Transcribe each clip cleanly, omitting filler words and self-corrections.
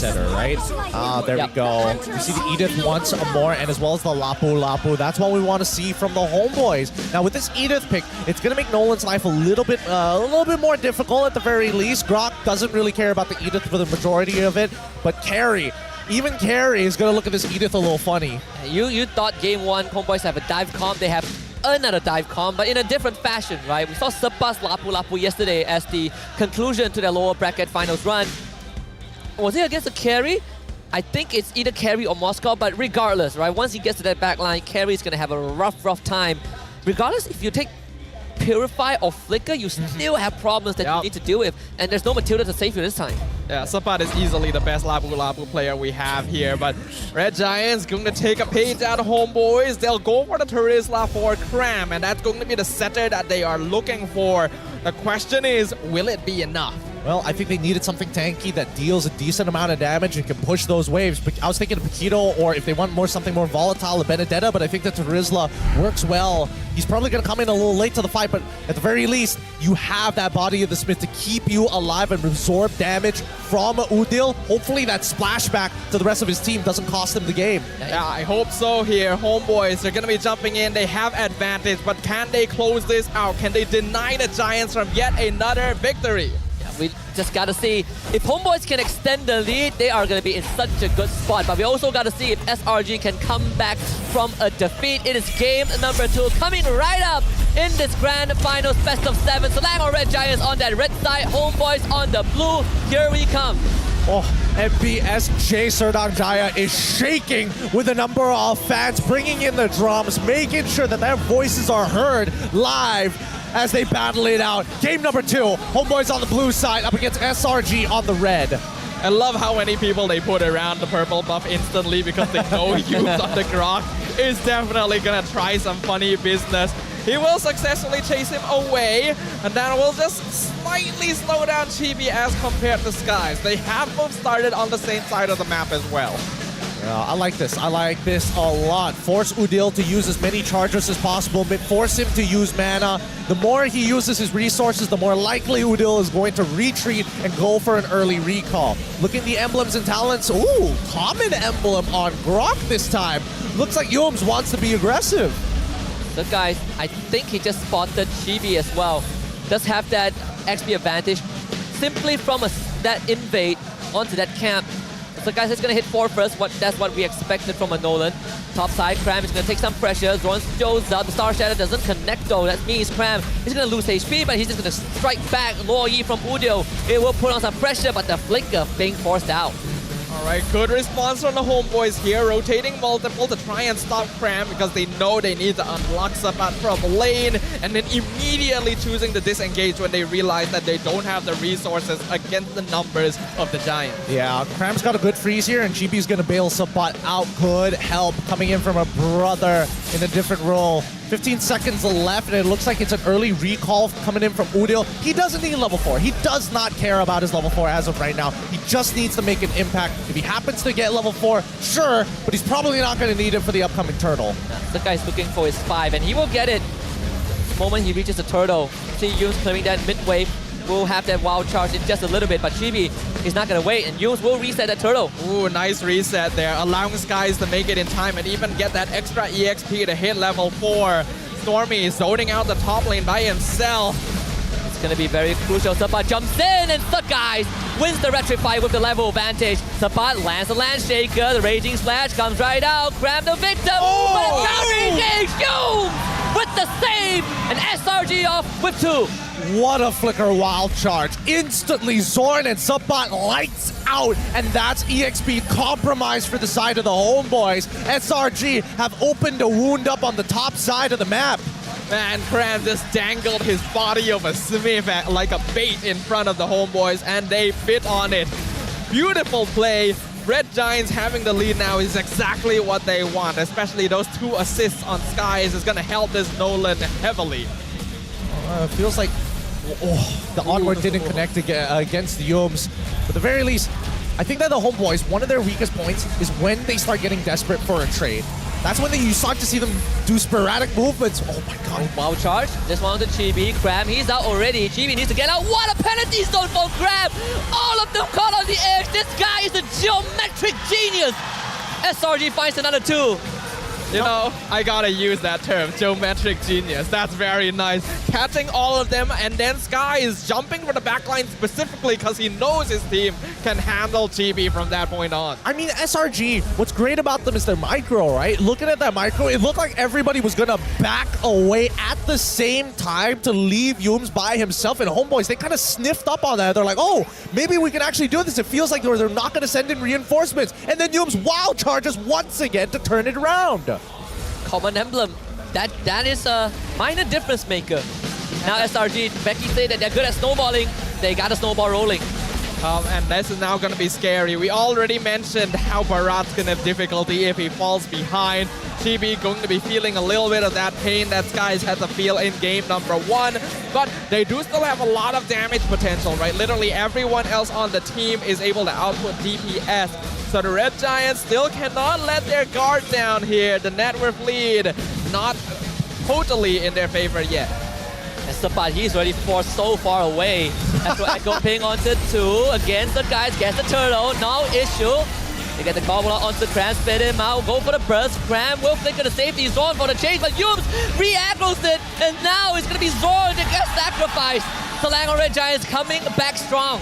setter, right? There we go. We see the Edith once more, and as well as the Lapu Lapu. That's what we want to see from the homeboys. Now with this Edith pick, it's going to make Nolan's life a little bit more difficult at the very least. Grok doesn't really care about the Edith for the majority of it, but Carry, even Carry is going to look at this Edith a little funny. You thought game 1, homeboys have a dive comp, they have another dive comp, but in a different fashion, right? We saw Sepas Lapu Lapu yesterday as the conclusion to their lower bracket finals run. Was it against a Carry? I think it's either Carry or Moscow, but regardless, right? Once he gets to that back line, Carry is going to have a rough time. Regardless, if you take Purify or Flicker, you still have problems that you need to deal with, and there's no Matilda to save you this time. Yeah, Sepat is easily the best Lapu Lapu player we have here, but Red Giants going to take a page out of homeboys. They'll go for the Terizla for Cram, and that's going to be the setter that they are looking for. The question is, will it be enough? Well, I think they needed something tanky that deals a decent amount of damage and can push those waves. But I was thinking of Paquito, or if they want something more volatile, a Benedetta, but I think that Terizla works well. He's probably going to come in a little late to the fight, but at the very least, you have that Body of the Smith to keep you alive and absorb damage from Udil. Hopefully that splashback to the rest of his team doesn't cost him the game. Yeah, I hope so here. Homeboys, they're going to be jumping in. They have advantage, but can they close this out? Can they deny the Giants from yet another victory? We just got to see if homeboys can extend the lead, they are going to be in such a good spot. But we also got to see if SRG can come back from a defeat. It is game number 2 coming right up in this grand finals best of 7. Selangor Red Giants on that red side, homeboys on the blue. Here we come. Oh, MPSJ Serdang Jaya is shaking with a number of fans, bringing in the drums, making sure that their voices are heard live as they battle it out. Game number 2, homeboys on the blue side up against SRG on the red. I love how many people they put around the purple buff instantly because they know Hughes on the Grok is definitely gonna try some funny business. He will successfully chase him away, and that will just slightly slow down Chibi as compared to Skies. They have both started on the same side of the map as well. Yeah, I like this. I like this a lot. Force Udil to use as many chargers as possible, but force him to use mana. The more he uses his resources, the more likely Udil is going to retreat and go for an early recall. Look at the emblems and talents. Ooh, common emblem on Grok this time. Looks like Yums wants to be aggressive. So guys, I think he just spotted Chibi as well. Does have that XP advantage simply from that invade onto that camp. So guys, it's gonna hit 4 first. That's what we expected from a Nolan. Top side, Cram is gonna take some pressure. Zoran shows up. The Star Shadow doesn't connect though. That means Cram is gonna lose HP, but he's just gonna strike back. Low E from Udil. It will put on some pressure, but the Flicker being forced out. Alright, good response from the homeboys here, rotating multiple to try and stop Cram because they know they need to unlock Sepat from lane, and then immediately choosing to disengage when they realize that they don't have the resources against the numbers of the Giants. Yeah, Cram's got a good freeze here, and Chibi's gonna bail Sepat out. Good help coming in from a brother in a different role. 15 seconds left, and it looks like it's an early recall coming in from Udil. He doesn't need level 4. He does not care about his level 4 as of right now. He just needs to make an impact. If he happens to get level 4, sure, but he's probably not going to need it for the upcoming turtle. The guy's looking for his 5, and he will get it the moment he reaches the turtle. See Yums clearing that mid wave. Will have that wild charge in just a little bit, but Chibi is not going to wait, and Yums will reset that turtle. Ooh, nice reset there, allowing Skies to make it in time and even get that extra EXP to hit level 4. Stormy is zoning out the top lane by himself. It's going to be very crucial. Sepat jumps in, and Guys wins the retry fight with the level advantage. Sepat lands the Land Shaker, the Raging Splash comes right out, grab the victim, but it's not engaged! Yums with the save, and SRG off with 2. What a Flicker wild charge. Instantly Zorn and Sepat lights out, and that's EXP compromise for the side of the homeboys. SRG have opened a wound up on the top side of the map. Man, Cram just dangled his body of a Smith like a bait in front of the homeboys, and they bit on it. Beautiful play. Red Giants having the lead now is exactly what they want, especially those 2 assists on Skies is going to help this Nolan heavily. Feels like the onward didn't connect against the Yums. But at the very least, I think that the homeboys, one of their weakest points is when they start getting desperate for a trade. That's when you start to see them do sporadic movements. Oh my god. Wild charge. This one to Chibi. Cram, he's out already. Chibi needs to get out. What a penalty zone for Cram. All of them caught on the edge. This guy is a geometric genius. SRG finds another 2. You know, I gotta use that term, geometric genius. That's very nice. Catching all of them, and then Sky is jumping for the backline specifically because he knows his team can handle GB from that point on. I mean, SRG, what's great about them is their micro, right? Looking at that micro, it looked like everybody was gonna back away at the same time to leave Yums by himself. And HOMEBOIS, they kind of sniffed up on that. They're like, oh, maybe we can actually do this. It feels like they're not gonna send in reinforcements. And then Yums wild charges once again to turn it around. Common emblem. That is a minor difference maker. Now SRG, Becky said that they're good at snowballing. They got a snowball rolling. And this is now going to be scary. We already mentioned how Bharat's going to have difficulty if he falls behind. GB going to be feeling a little bit of that pain that Skies had to feel in game number 1. But they do still have a lot of damage potential, right? Literally everyone else on the team is able to output DPS. So the Red Giants still cannot let their guard down here. The net worth lead not totally in their favor yet. But he's already forced so far away. After Echo ping onto 2 against the guys, gets the turtle, no issue. They get the gobble onto Cram, spit him out, go for the burst. Cram will flick the safety zone for the chase, but Yums re-aggros it, and now it's gonna be Zorn that gets sacrificed. Selangor Red Giants coming back strong.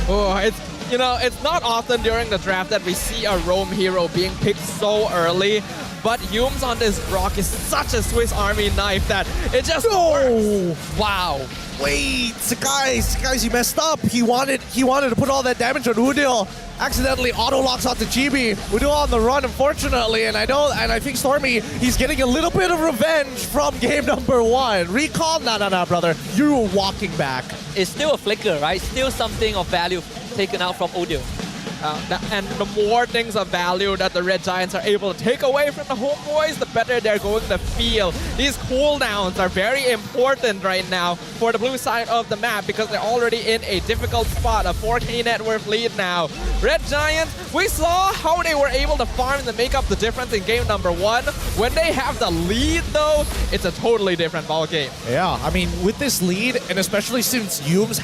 Oh, it's not often during the draft that we see a roam hero being picked so early. But Yums on this Brock is such a Swiss Army knife that it just works. Wow. Wait, guys, you messed up. He wanted to put all that damage on Udil. Accidentally auto locks onto GB. Udil on the run, unfortunately, and I think Stormy, he's getting a little bit of revenge from game number 1. Recall, nah, brother. You're walking back. It's still a flicker, right? Still something of value taken out from Udil. And the more things of value that the Red Giants are able to take away from the HOMEBOIS, the better they're going to feel. These cooldowns are very important right now for the blue side of the map because they're already in a difficult spot, a 4K net worth lead now. Red Giants, we saw how they were able to farm and make up the difference in game number 1. When they have the lead, though, it's a totally different ballgame. Yeah, I mean, with this lead, and especially since Yums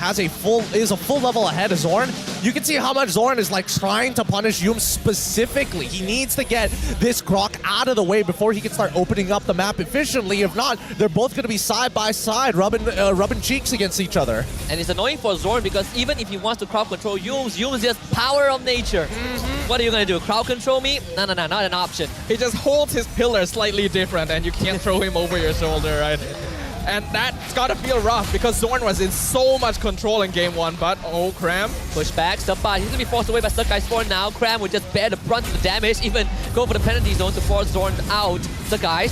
is a full level ahead of Zorn, you can see how much Zorn is like trying to punish Yums specifically. He needs to get this Grok out of the way before he can start opening up the map efficiently. If not, they're both going to be side by side, rubbing cheeks against each other. And it's annoying for Zorn because even if he wants to crowd control Yums is just power of nature. What are you going to do? Crowd control me? No, not an option. He just holds his pillar slightly different and you can't throw him over your shoulder, right? And that's gotta feel rough because Zorn was in so much control in game 1, but oh, Cram. Push back, step by. He's gonna be forced away by Sakai's for now. Cram would just bear the brunt of the damage, even go for the penalty zone to force Zorn out. Sakai's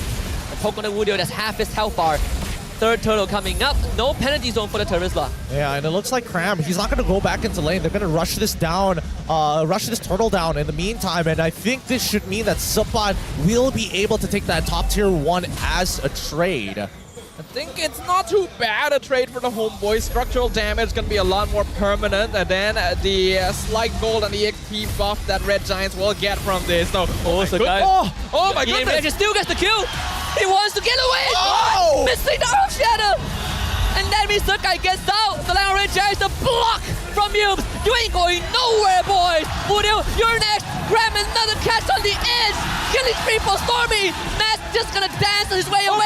poke on the Wudio, that's half his health bar. Third turtle coming up, no penalty zone for the Terizla. Yeah, and it looks like Cram, he's not gonna go back into lane. They're gonna rush this down, rush this turtle down in the meantime, and I think this should mean that Suppan will be able to take that top tier 1 as a trade. I think it's not too bad a trade for the HOMEBOIS. Structural damage is going to be a lot more permanent, and then the slight gold and the XP buff that Red Giants will get from this. So, oh my goodness! He still gets the kill! He wants to get away! Oh! Missing the Earth Shatter! And that means Sakai gets out! Selangor Red Giants a block from Yums! You ain't going nowhere, boys! Udil, you're next! Grab another catch on the edge! Killing spree for Stormy! Matt's just gonna dance his way away!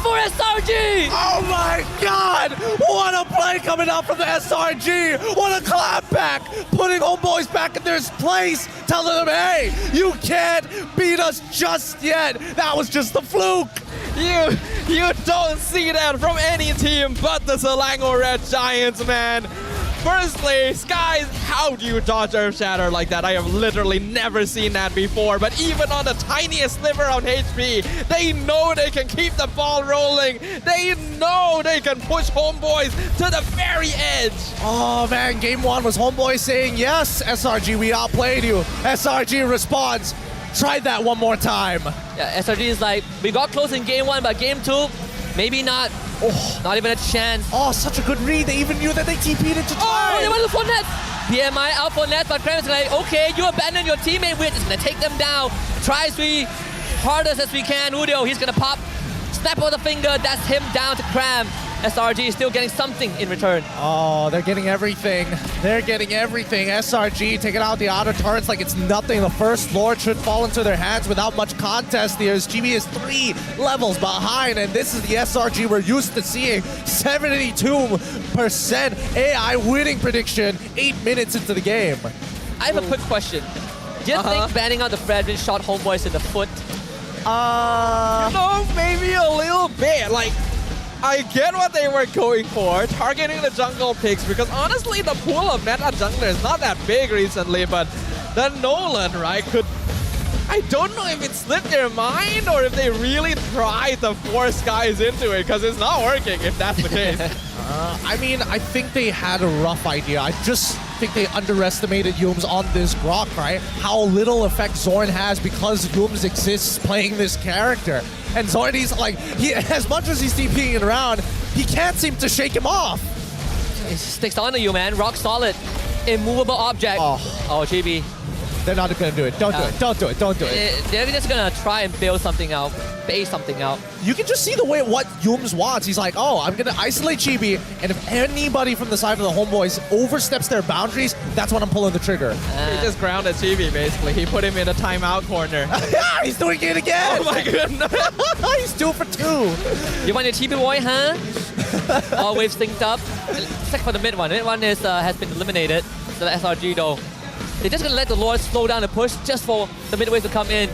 For SRG! Oh my god! What a play coming out from the SRG! What a clapback! Putting HOMEBOIS back in their place, telling them, hey, you can't beat us just yet! That was just a fluke! You don't see that from any team but the Selangor Red Giants, man! Firstly, Skies, how do you dodge Earth Shatter like that? I have literally never seen that before. But even on the tiniest sliver of HP, they know they can keep the ball rolling. They know they can push HOMEBOIS to the very edge. Oh man, game 1 was HOMEBOIS saying, yes, SRG, we outplayed you. SRG responds, try that one more time. Yeah, SRG is like, we got close in game 1, but game 2, maybe not. Oh, not even a chance. Oh, such a good read. They even knew that they TP'd it to try. Oh, they went for net. PMI out for net, but Cram is like, okay, you abandon your teammate. We're just gonna take them down. Try as we hardest as we can. Udio, he's gonna pop. Snap of the finger, that's him down to Cram. SRG is still getting something in return. Oh, they're getting everything. They're getting everything. SRG taking out the outer turrets like it's nothing. The first Lord should fall into their hands without much contest. There's GB is 3 levels behind, and this is the SRG we're used to seeing. 72% AI winning prediction 8 minutes into the game. I have a quick question. Do you think banning out the Fredrin shot Homeboys in the foot? You know, maybe a little bit. Like, I get what they were going for, targeting the jungle picks, because honestly, the pool of meta jungler is not that big recently, but then Nolan, right, could... I don't know if it slipped their mind or if they really tried to force guys into it, because it's not working if that's the case. I mean, I think they had a rough idea. I just think they underestimated Yums on this Grok, right? How little effect Zorn has because Yums exists playing this character. And Zorn, he's like, as much as he's TPing around, he can't seem to shake him off. It sticks onto you, man. Rock solid. Immovable object. Oh, GB. They're not gonna do it. Don't do it. Don't do it. Don't do it. They're just gonna try and build something out, base something out. You can just see the way what Yums wants. He's like, oh, I'm gonna isolate Chibi, and if anybody from the side of the Homeboys oversteps their boundaries, that's when I'm pulling the trigger. He just grounded Chibi, basically. He put him in a timeout corner. Yeah, he's doing it again. Oh my goodness. He's 2 for 2. You want your TP boy, huh? All waves synced up. Except for the mid one. Mid one is has been eliminated. So the SRG though. They're just gonna let the Lord slow down the push just for the mid wave to come in.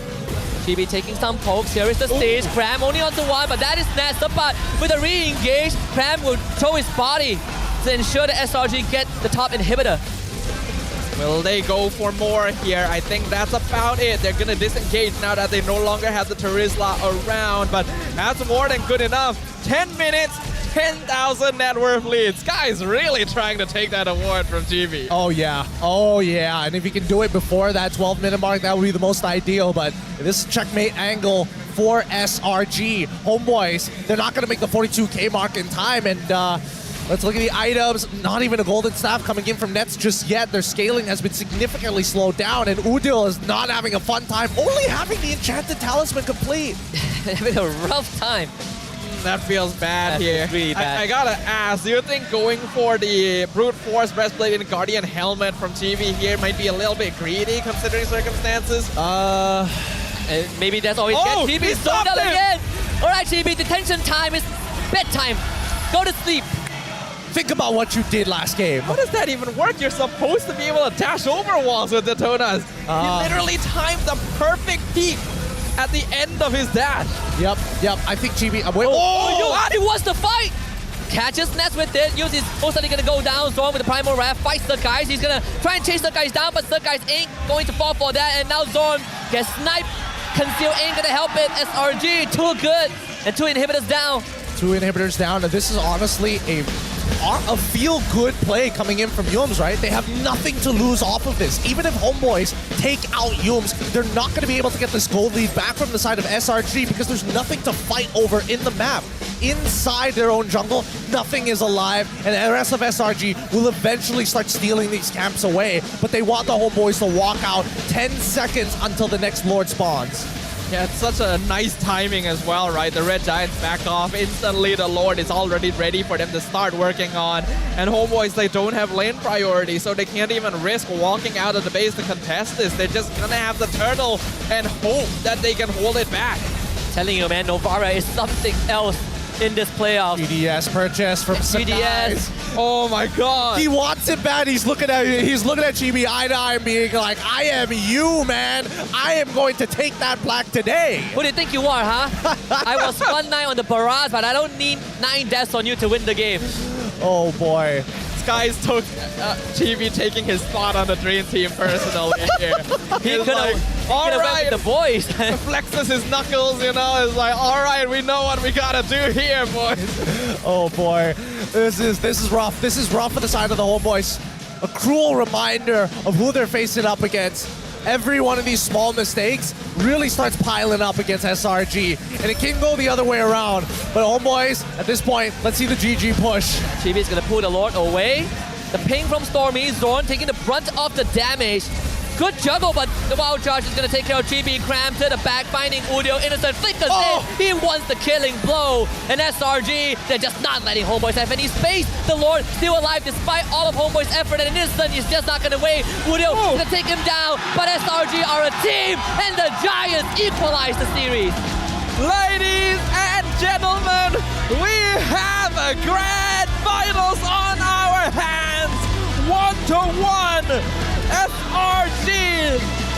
GB taking some pokes. Here is the stage. Cram only onto one, but that is Nest. But with a re-engage, Cram will throw his body to ensure the SRG get the top inhibitor. Will they go for more here? I think that's about it. They're gonna disengage now that they no longer have the Terizla around, but that's more than good enough. 10 minutes, 10,000 net worth leads. Guy's really trying to take that award from GB. Oh yeah, oh yeah. And if you can do it before that 12-minute mark, that would be the most ideal. But this checkmate angle for SRG. Homeboys, they're not gonna make the 42K mark in time. And let's look at the items. Not even a golden staff coming in from Nets just yet. Their scaling has been significantly slowed down, and Udil is not having a fun time, only having the enchanted talisman complete. Having a rough time. That feels bad here. That's really bad. I gotta ask, do you think going for the Brute Force Breastplate and Guardian Helmet from TV here might be a little bit greedy considering circumstances? Maybe that's all he gets. GB sold out again. All right, GB, detention time is bedtime. Go to sleep. Think about what you did last game. How does that even work? You're supposed to be able to dash over walls with Detonas. He literally timed the perfect peak at the end of his dash. Yep. I think GB. He wants to fight. Catches Nest with it. Yuz is most likely gonna go down. Zorn with the Primal Wrath fights the guys. He's gonna try and chase the guys down, but the guys ain't going to fall for that. And now Zorn gets sniped. Conceal ain't gonna help it. SRG too good, and 2 inhibitors down. 2 inhibitors down, and this is honestly a feel-good play coming in from Yums, right? They have nothing to lose off of this. Even if Homeboys take out Yums, they're not going to be able to get this gold lead back from the side of SRG because there's nothing to fight over in the map. Inside their own jungle, nothing is alive, and the rest of SRG will eventually start stealing these camps away, but they want the Homeboys to walk out 10 seconds until the next Lord spawns. Yeah, it's such a nice timing as well, right? The Red Giants back off. Instantly, the Lord is already ready for them to start working on. And Homeboys, they don't have lane priority, so they can't even risk walking out of the base to contest this. They're just gonna have the turtle and hope that they can hold it back. Telling you, man, Novara is something else in this playoff. GDS purchase from GDS. Oh my god. He wants it bad. He's looking at GB eye to eye, being like, I am you, man. I am going to take that black today. Who do you think you are, huh? I was 1-9 on the barrage, but I don't need 9 deaths on you to win the game. Oh boy. Guys took GB taking his spot on the Dream Team personally here. He could have went with the boys. Flexes his knuckles, you know, it's like, all right, we know what we gotta do here, boys. Oh boy, this is rough. This is rough for the side of the Homeboys. A cruel reminder of who they're facing up against. Every one of these small mistakes really starts piling up against SRG, and it can go the other way around. But Homeboys, at this point, let's see the GG push. GB is gonna pull the Lord away. The ping from Stormy, Zorn taking the brunt of the damage. Good juggle, but the wild charge is going to take care of GB. Cram to the back, finding Udio. Innocent flickers in. He wants the killing blow. And SRG, they're just not letting HOMEBOIS have any space. The Lord still alive despite all of HOMEBOIS' effort, and Innocent is just not going to wait. Udio is going to take him down, but SRG are a team, and the Giants equalize the series. Ladies and gentlemen, we have a grand finals on our hands. 1-1. SRG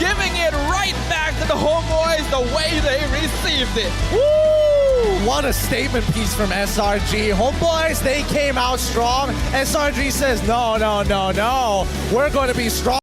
giving it right back to the HOMEBOIS the way they received it. Woo! What a statement piece from SRG. HOMEBOIS, they came out strong. SRG says, no, we're going to be strong.